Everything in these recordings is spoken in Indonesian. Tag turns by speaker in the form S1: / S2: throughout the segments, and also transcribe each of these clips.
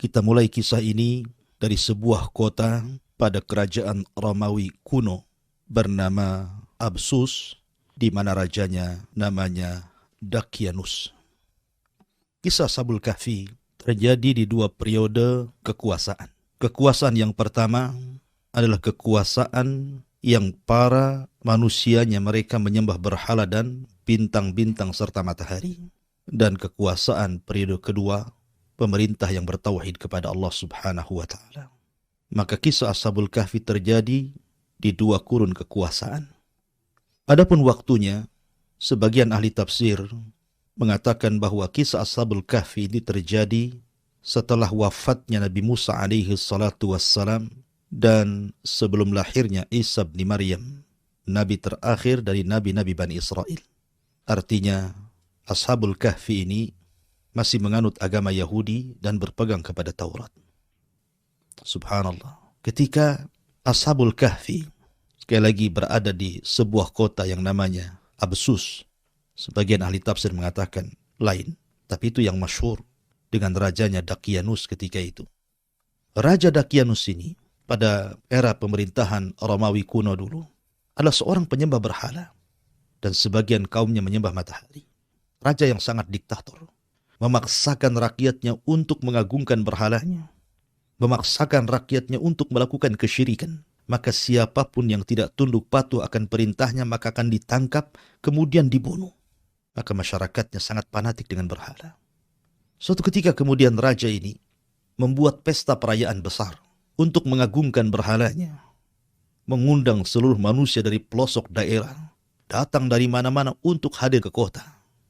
S1: Kita mulai kisah ini dari sebuah kota pada kerajaan Romawi kuno bernama Absus, di mana rajanya namanya Dakianus. Kisah Ashabul Kahfi terjadi di dua periode kekuasaan. Kekuasaan yang pertama adalah kekuasaan yang para manusianya mereka menyembah berhala dan bintang-bintang serta matahari. Dan kekuasaan periode kedua, pemerintah yang bertauhid kepada Allah Subhanahu wa Ta'ala. Maka kisah Ashabul Kahfi terjadi di dua kurun kekuasaan. Adapun waktunya, sebagian ahli tafsir mengatakan bahwa kisah Ashabul Kahfi ini terjadi setelah wafatnya Nabi Musa alaihi salatu wassalam dan sebelum lahirnya Isa bin Maryam, nabi terakhir dari nabi-nabi Bani Israel. Artinya, Ashabul Kahfi ini masih menganut agama Yahudi dan berpegang kepada Taurat. Subhanallah. Ketika Ashabul Kahfi sekali lagi berada di sebuah kota yang namanya Absus, sebagian ahli tafsir mengatakan lain, tapi itu yang masyhur dengan rajanya Dakianus ketika itu. Raja Dakianus ini pada era pemerintahan Romawi kuno dulu adalah seorang penyembah berhala dan sebagian kaumnya menyembah matahari. Raja yang sangat diktator, memaksakan rakyatnya untuk mengagungkan berhalanya, memaksakan rakyatnya untuk melakukan kesyirikan. Maka siapapun yang tidak tunduk patuh akan perintahnya maka akan ditangkap kemudian dibunuh. Maka masyarakatnya sangat fanatik dengan berhala. Suatu ketika kemudian raja ini membuat pesta perayaan besar untuk mengagungkan berhalanya, mengundang seluruh manusia dari pelosok daerah, datang dari mana-mana untuk hadir ke kota.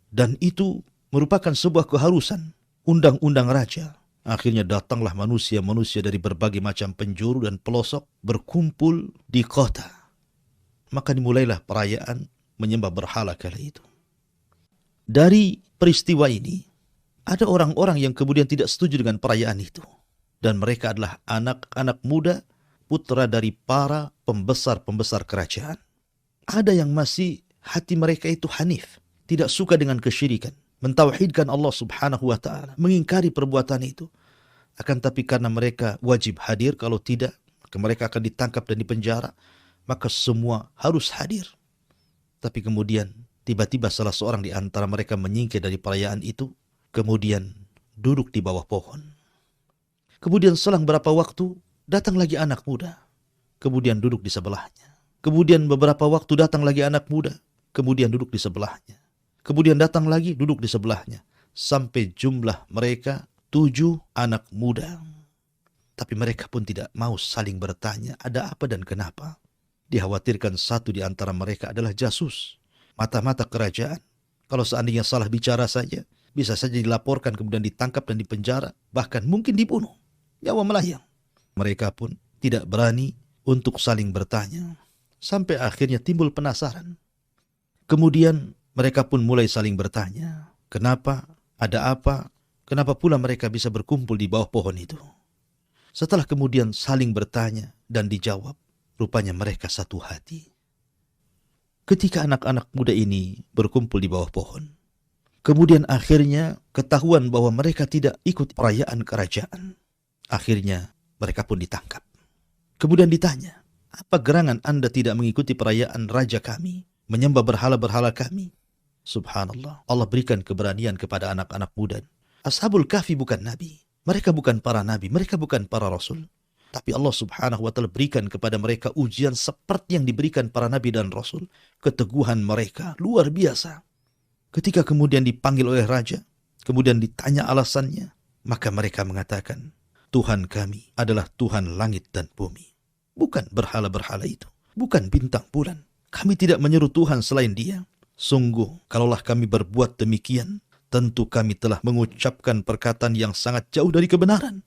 S1: Dan itu merupakan sebuah keharusan, undang-undang raja. Akhirnya datanglah manusia-manusia dari berbagai macam penjuru dan pelosok berkumpul di kota. Maka dimulailah perayaan menyembah berhala kala itu. Dari peristiwa ini, ada orang-orang yang kemudian tidak setuju dengan perayaan itu. Dan mereka adalah anak-anak muda, putra dari para pembesar-pembesar kerajaan. Ada yang masih hati mereka itu hanif, tidak suka dengan kesyirikan, mentauhidkan Allah Subhanahu wa Ta'ala, mengingkari perbuatan itu. Akan tapi karena mereka wajib hadir, kalau tidak maka mereka akan ditangkap dan dipenjara, maka semua harus hadir. Tapi kemudian tiba-tiba salah seorang di antara mereka menyingkir dari perayaan itu, kemudian duduk di bawah pohon. Kemudian selang beberapa waktu datang lagi anak muda, kemudian duduk di sebelahnya. Kemudian beberapa waktu datang lagi anak muda, kemudian duduk di sebelahnya. Kemudian datang lagi, duduk di sebelahnya. Sampai jumlah mereka 7 anak muda. Tapi mereka pun tidak mau saling bertanya ada apa dan kenapa. Dikhawatirkan satu di antara mereka adalah jasus, mata-mata kerajaan. Kalau seandainya salah bicara saja, bisa saja dilaporkan kemudian ditangkap dan dipenjara, bahkan mungkin dibunuh. Nyawa melayang. Mereka pun tidak berani untuk saling bertanya. Sampai akhirnya timbul penasaran. Kemudian mereka pun mulai saling bertanya, kenapa, ada apa, kenapa pula mereka bisa berkumpul di bawah pohon itu. Setelah kemudian saling bertanya dan dijawab, rupanya mereka satu hati. Ketika anak-anak muda ini berkumpul di bawah pohon, kemudian akhirnya ketahuan bahwa mereka tidak ikut perayaan kerajaan. Akhirnya mereka pun ditangkap. Kemudian ditanya, apa gerangan Anda tidak mengikuti perayaan raja kami, menyembah berhala-berhala kami? Subhanallah, Allah berikan keberanian kepada anak-anak muda. Ashabul Kahfi bukan nabi, mereka bukan para nabi, mereka bukan para rasul. Tapi Allah Subhanahu wa Ta'ala berikan kepada mereka ujian seperti yang diberikan para nabi dan rasul. Keteguhan mereka luar biasa. Ketika kemudian dipanggil oleh raja, kemudian ditanya alasannya, maka mereka mengatakan, Tuhan kami adalah Tuhan langit dan bumi. Bukan berhala-berhala itu, bukan bintang bulan. Kami tidak menyeru Tuhan selain Dia. Sungguh, kalaulah kami berbuat demikian, tentu kami telah mengucapkan perkataan yang sangat jauh dari kebenaran.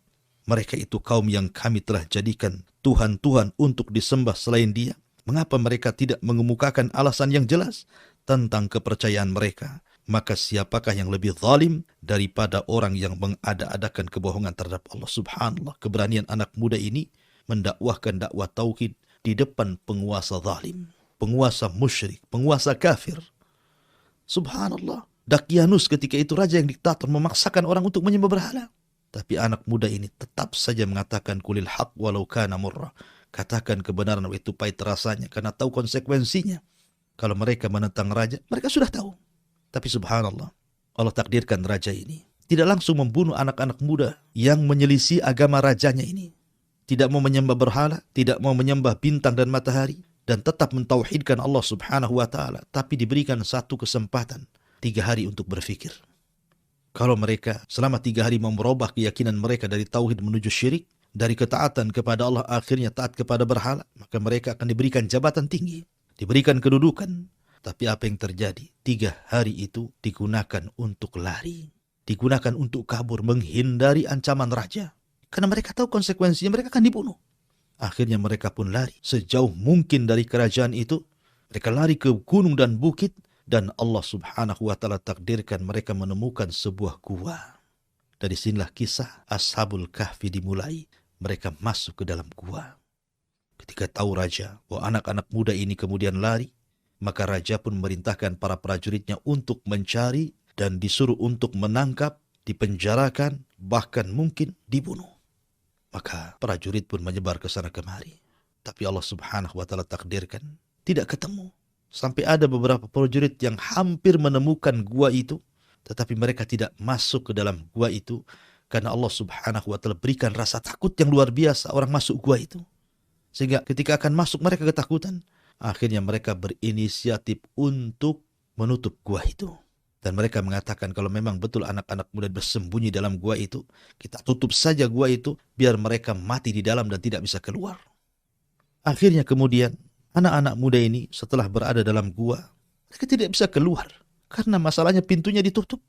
S1: Mereka itu kaum yang kami telah jadikan Tuhan-Tuhan untuk disembah selain Dia. Mengapa mereka tidak mengemukakan alasan yang jelas tentang kepercayaan mereka? Maka siapakah yang lebih zalim daripada orang yang mengada-adakan kebohongan terhadap Allah? Subhanallah, keberanian anak muda ini mendakwahkan dakwah tauhid di depan penguasa zalim, penguasa musyrik, penguasa kafir. Subhanallah, Dakianus ketika itu raja yang diktator memaksakan orang untuk menyembah berhala. Tapi anak muda ini tetap saja mengatakan kulil haq walau kana murra. Katakan kebenaran itu pahit rasanya karena tahu konsekuensinya. Kalau mereka menentang raja, mereka sudah tahu. Tapi subhanallah, Allah takdirkan raja ini tidak langsung membunuh anak-anak muda yang menyelisih agama rajanya ini. Tidak mau menyembah berhala, tidak mau menyembah bintang dan matahari, dan tetap mentauhidkan Allah subhanahu wa ta'ala. Tapi diberikan satu kesempatan, 3 hari untuk berfikir. Kalau mereka selama 3 hari mau merubah keyakinan mereka dari tauhid menuju syirik, dari ketaatan kepada Allah akhirnya taat kepada berhala, maka mereka akan diberikan jabatan tinggi, diberikan kedudukan. Tapi apa yang terjadi? 3 hari itu digunakan untuk lari, digunakan untuk kabur, menghindari ancaman raja. Karena mereka tahu konsekuensinya, mereka akan dibunuh. Akhirnya mereka pun lari sejauh mungkin dari kerajaan itu. Mereka lari ke gunung dan bukit. Dan Allah subhanahu wa ta'ala takdirkan mereka menemukan sebuah gua. Dari sinilah kisah Ashabul Kahfi dimulai. Mereka masuk ke dalam gua. Ketika tahu raja bahwa anak-anak muda ini kemudian lari, maka raja pun memerintahkan para prajuritnya untuk mencari dan disuruh untuk menangkap, dipenjarakan, bahkan mungkin dibunuh. Maka prajurit pun menyebar ke sana kemari. Tapi Allah subhanahu wa ta'ala takdirkan tidak ketemu. Sampai ada beberapa prajurit yang hampir menemukan gua itu, tetapi mereka tidak masuk ke dalam gua itu, karena Allah subhanahu wa ta'ala berikan rasa takut yang luar biasa orang masuk gua itu. Sehingga ketika akan masuk mereka ketakutan, akhirnya mereka berinisiatif untuk menutup gua itu. Dan mereka mengatakan kalau memang betul anak-anak muda bersembunyi dalam gua itu, kita tutup saja gua itu, biar mereka mati di dalam dan tidak bisa keluar. Akhirnya kemudian, anak-anak muda ini setelah berada dalam gua, mereka tidak bisa keluar karena masalahnya pintunya ditutup.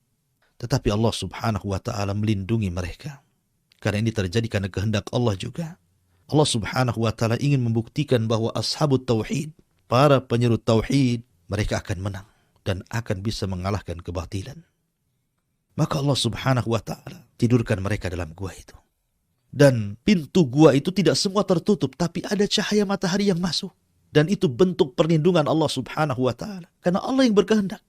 S1: Tetapi Allah subhanahu wa ta'ala melindungi mereka. Karena ini terjadi karena kehendak Allah juga. Allah subhanahu wa ta'ala ingin membuktikan bahwa ashabut tauhid, para penyeru tauhid, mereka akan menang dan akan bisa mengalahkan kebatilan. Maka Allah subhanahu wa ta'ala tidurkan mereka dalam gua itu. Dan pintu gua itu tidak semua tertutup, tapi ada cahaya matahari yang masuk. Dan itu bentuk perlindungan Allah subhanahu wa ta'ala. Karena Allah yang berkehendak.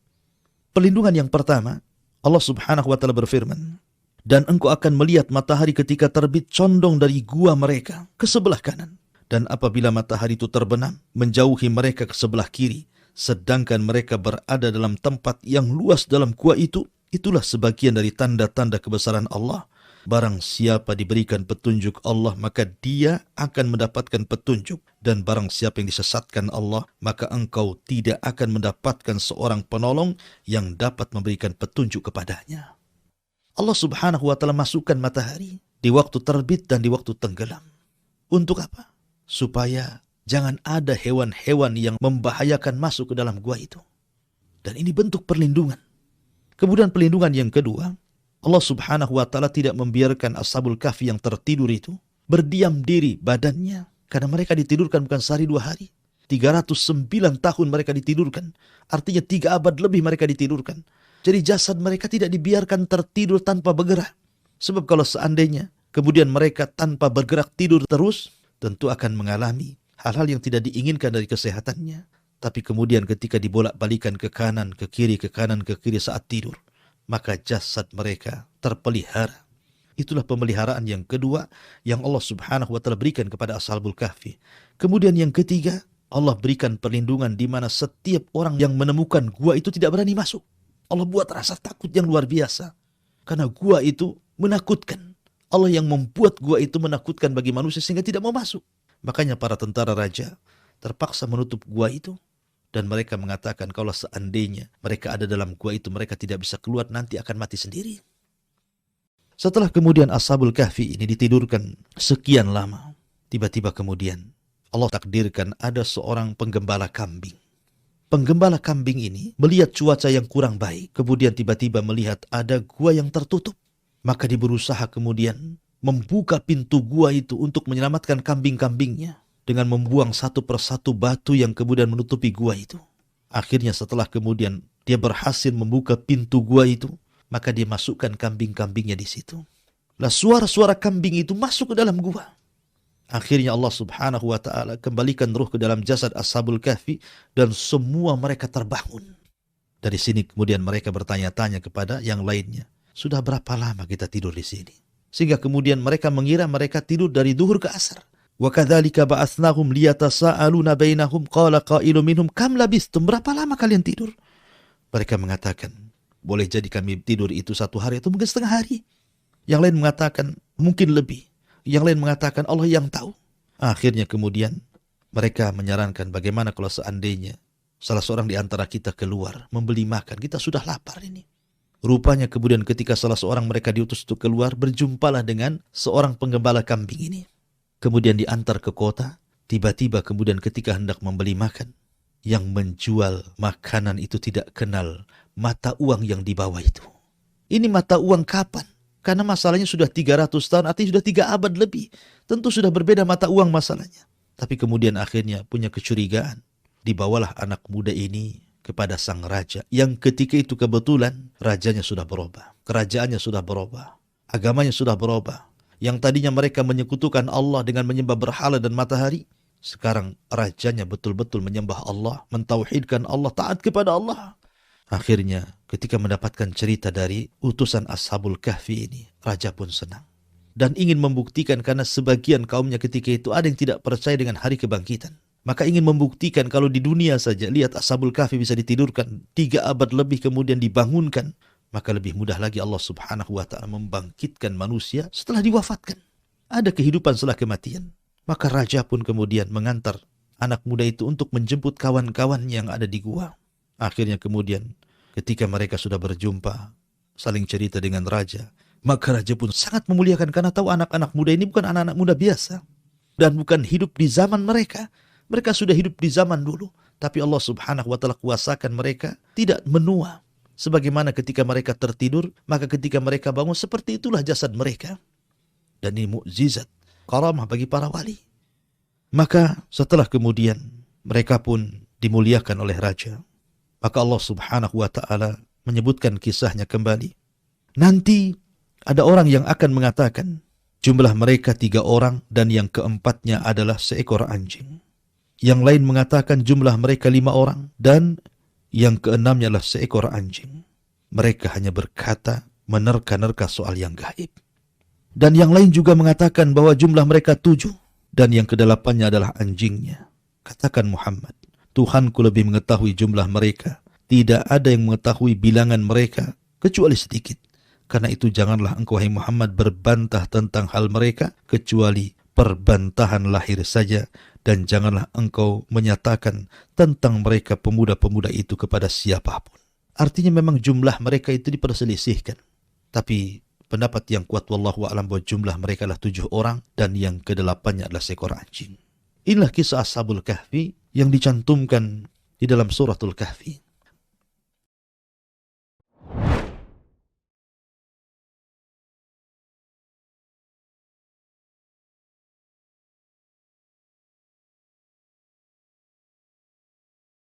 S1: Perlindungan yang pertama, Allah subhanahu wa ta'ala berfirman, dan engkau akan melihat matahari ketika terbit condong dari gua mereka ke sebelah kanan. Dan apabila matahari itu terbenam, menjauhi mereka ke sebelah kiri. Sedangkan mereka berada dalam tempat yang luas dalam gua itu, itulah sebagian dari tanda-tanda kebesaran Allah. Barang siapa diberikan petunjuk Allah, maka dia akan mendapatkan petunjuk. Dan barang siapa yang disesatkan Allah, maka engkau tidak akan mendapatkan seorang penolong yang dapat memberikan petunjuk kepadanya. Allah subhanahu wa ta'ala masukkan matahari di waktu terbit dan di waktu tenggelam. Untuk apa? Supaya jangan ada hewan-hewan yang membahayakan masuk ke dalam gua itu. Dan ini bentuk perlindungan. Kemudian perlindungan yang kedua, Allah subhanahu wa ta'ala tidak membiarkan Ashabul Kahfi yang tertidur itu berdiam diri badannya. Karena mereka ditidurkan bukan sehari 2 hari. 309 tahun mereka ditidurkan. Artinya 3 abad lebih mereka ditidurkan. Jadi jasad mereka tidak dibiarkan tertidur tanpa bergerak. Sebab kalau seandainya kemudian mereka tanpa bergerak tidur terus, tentu akan mengalami hal-hal yang tidak diinginkan dari kesehatannya. Tapi kemudian ketika dibolak-balikan ke kanan, ke kiri, ke kanan, ke kiri saat tidur, maka jasad mereka terpelihara. Itulah pemeliharaan yang kedua yang Allah subhanahu wa ta'ala berikan kepada Ashabul Kahfi. Kemudian yang ketiga, Allah berikan perlindungan di mana setiap orang yang menemukan gua itu tidak berani masuk. Allah buat rasa takut yang luar biasa. Karena gua itu menakutkan. Allah yang membuat gua itu menakutkan bagi manusia sehingga tidak mau masuk. Makanya para tentara raja terpaksa menutup gua itu. Dan mereka mengatakan kalau seandainya mereka ada dalam gua itu, mereka tidak bisa keluar, nanti akan mati sendiri. Setelah kemudian Ashabul Kahfi ini ditidurkan sekian lama, tiba-tiba kemudian Allah takdirkan ada seorang penggembala kambing. Penggembala kambing ini melihat cuaca yang kurang baik, kemudian tiba-tiba melihat ada gua yang tertutup. Maka dia berusaha kemudian membuka pintu gua itu untuk menyelamatkan kambing-kambingnya dengan membuang satu persatu batu yang kemudian menutupi gua itu. Akhirnya setelah kemudian dia berhasil membuka pintu gua itu, maka dia masukkan kambing-kambingnya di situ. Lah suara-suara kambing itu masuk ke dalam gua. Akhirnya Allah subhanahu wa ta'ala kembalikan ruh ke dalam jasad Ashabul Kahfi dan semua mereka terbangun. Dari sini kemudian mereka bertanya-tanya kepada yang lainnya. Sudah berapa lama kita tidur di sini? Sehingga kemudian mereka mengira mereka tidur dari duhur ke asar. Wa kadzalika ba'atsnahum liyatasaaluna bainahum qala qailun minhum kam labistum, berapa lama kalian tidur? Mereka mengatakan, boleh jadi kami tidur itu 1 hari atau mungkin setengah hari. Yang lain mengatakan mungkin lebih. Yang lain mengatakan Allah yang tahu. Akhirnya kemudian mereka menyarankan bagaimana kalau seandainya salah seorang di antara kita keluar membeli makan. Kita sudah lapar ini. Rupanya kemudian ketika salah seorang mereka diutus untuk keluar, berjumpalah dengan seorang penggembala kambing ini. Kemudian diantar ke kota. Tiba-tiba kemudian ketika hendak membeli makan, yang menjual makanan itu tidak kenal mata uang yang dibawa itu. Ini mata uang kapan? Karena masalahnya sudah 300 tahun, artinya sudah 3 abad lebih. Tentu sudah berbeda mata uang masalahnya. Tapi kemudian akhirnya punya kecurigaan. Dibawalah anak muda ini kepada sang raja. Yang ketika itu kebetulan rajanya sudah berubah. Kerajaannya sudah berubah. Agamanya sudah berubah. Yang tadinya mereka menyekutukan Allah dengan menyembah berhala dan matahari. Sekarang rajanya betul-betul menyembah Allah, mentauhidkan Allah, taat kepada Allah. Akhirnya ketika mendapatkan cerita dari utusan Ashabul Kahfi ini, raja pun senang. Dan ingin membuktikan karena sebagian kaumnya ketika itu ada yang tidak percaya dengan hari kebangkitan. Maka ingin membuktikan kalau di dunia saja, lihat Ashabul Kahfi bisa ditidurkan 3 abad lebih kemudian dibangunkan. Maka lebih mudah lagi Allah subhanahu wa ta'ala membangkitkan manusia setelah diwafatkan. Ada kehidupan setelah kematian. Maka raja pun kemudian mengantar anak muda itu untuk menjemput kawan-kawan yang ada di gua. Akhirnya kemudian ketika mereka sudah berjumpa, saling cerita dengan raja, maka raja pun sangat memuliakan karena tahu anak-anak muda ini bukan anak-anak muda biasa. Dan bukan hidup di zaman mereka. Mereka sudah hidup di zaman dulu. Tapi Allah subhanahu wa ta'ala kuasakan mereka tidak menua. Sebagaimana ketika mereka tertidur, maka ketika mereka bangun, seperti itulah jasad mereka. Dan ini mukjizat, karamah bagi para wali. Maka setelah kemudian mereka pun dimuliakan oleh raja. Maka Allah subhanahu wa ta'ala menyebutkan kisahnya kembali. Nanti ada orang yang akan mengatakan, jumlah mereka 3 orang dan yang keempatnya adalah seekor anjing. Yang lain mengatakan jumlah mereka 5 orang dan yang keenamnya adalah seekor anjing. Mereka hanya berkata menerka-nerka soal yang gaib. Dan yang lain juga mengatakan bahwa jumlah mereka 7 dan yang kedelapannya adalah anjingnya. Katakan Muhammad, Tuhanku lebih mengetahui jumlah mereka. Tidak ada yang mengetahui bilangan mereka kecuali sedikit. Karena itu janganlah engkau, hai Muhammad, berbantah tentang hal mereka kecuali perbantahan lahir saja. Dan janganlah engkau menyatakan tentang mereka pemuda-pemuda itu kepada siapapun. Artinya memang jumlah mereka itu diperselisihkan. Tapi pendapat yang kuat wallahu a'lam bahwa jumlah mereka adalah 7 orang dan yang kedelapannya adalah seekor anjing. Inilah kisah Ashabul Kahfi yang dicantumkan di dalam suratul Kahfi.